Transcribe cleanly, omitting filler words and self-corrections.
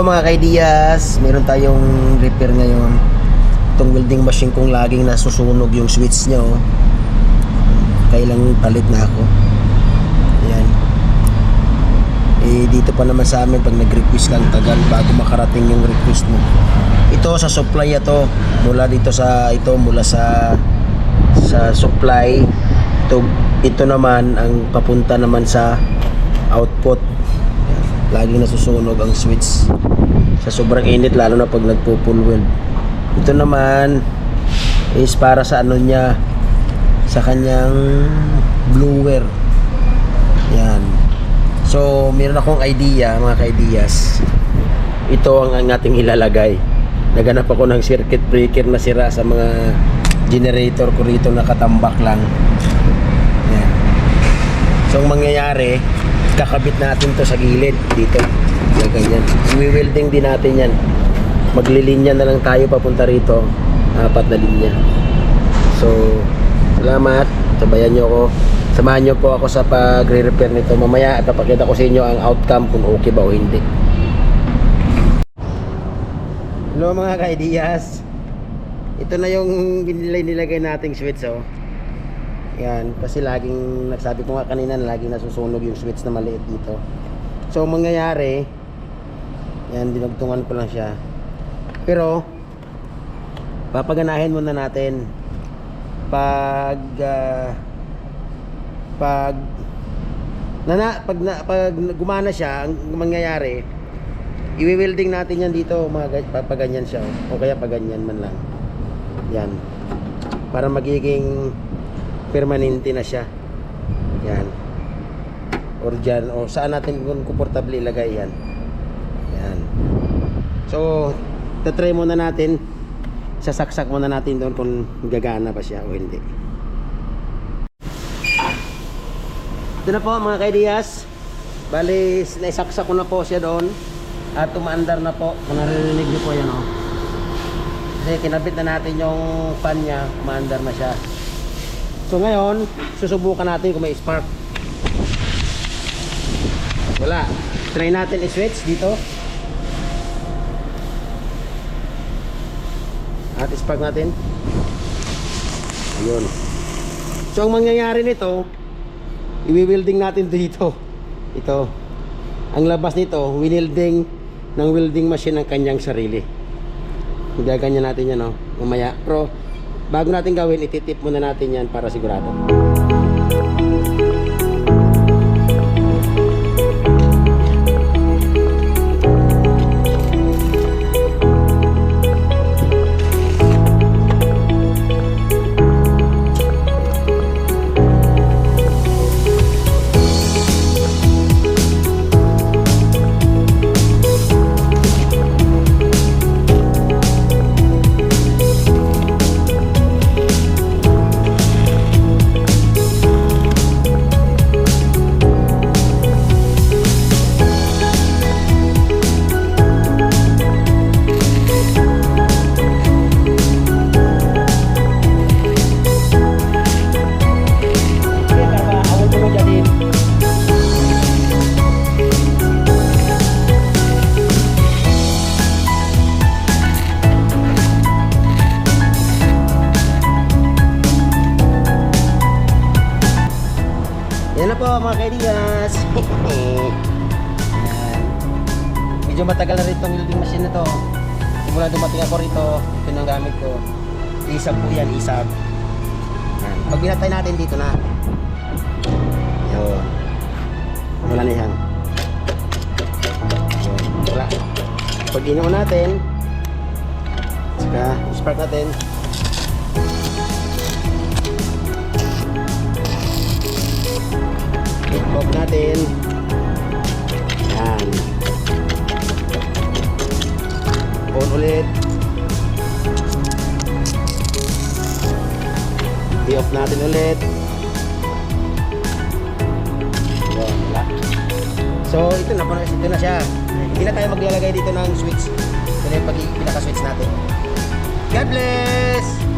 Hello mga kaidiyas, meron tayong repair ngayon. Itong welding machine kong laging nasusunog yung switch nya, oh. Kailang palit na ako. Ayan. Dito pa naman sa amin pag nag-request kang tagal bago makarating yung request mo. Ito sa supply ito, mula dito sa mula sa supply. Ito naman ang papunta naman sa output. Laging nasusunog ang switch sa sobrang init, lalo na pag nagpo-full weld. Ito naman is para sa ano niya, sa kanyang blower. Yan. So meron akong idea mga kaidiyas. Ito ang ating ilalagay. Naganap ako ng circuit breaker na sira sa mga generator ko rito, nakatambak lang. Yan. So ang mangyayari, kakabit natin to sa gilid dito, ganyan. I-welding din natin yan. Maglilinya na lang tayo papunta rito, 4 na linya. So salamat, samahan nyo po ako sa pagre-repair nito. Mamaya ipapakita ko sa inyo ang outcome kung okay ba o hindi. Hello mga kaidiyas, ito na yung nilagay nating switch, oh. Yan, kasi laging, nagsabi ko nga kanina, laging nasusunog yung switch na maliit dito. So mangyayari, yan, dinugtungan ko lang siya. Pero papaganahin muna natin. Pag gumana siya, ang mangyayari, i-welding natin yan dito, paganyan siya, o kaya paganyan man lang. Yan, para magiging permanente na siya. Yan. Or dyan, o saan natin kung komportable ilagay yan. Yan. So tatry muna natin, sasaksak muna natin doon kung gagana ba siya o hindi. Ito na po mga kaidiyas, bali naisaksak ko na po siya doon at tumaandar na po. Kung naririnig niyo po yan, oh. Kasi kinabit na natin yung fan niya, tumaandar na siya. So ngayon, susubukan natin kung may spark. Wala. Try natin i-switch dito. At spark natin. Ayun. So ang mangyayari nito, i-welding natin dito. Ito. Ang labas nito, winelding ng welding machine ng kanyang sarili. Gaganyan natin yan, oh, mamaya. Pero bago natin gawin, ititip muna natin yan para sigurado. Yan na po mga kaidiyas. Medyo matagal na rin itong welding machine na to. Simula dumating ako rito, ito yung gamit ko. Isab po yan, isab. Pag binatay natin dito na. Yun. Wala na yan. Wala. Pag iniwan natin, saka spark natin. Off natin. Yan. On ulit. I-off natin ulit. Yan, wala. So ito na siya. Hindi na tayo maglalagay dito ng switch. Ito na yung pinaka-switch natin. God bless!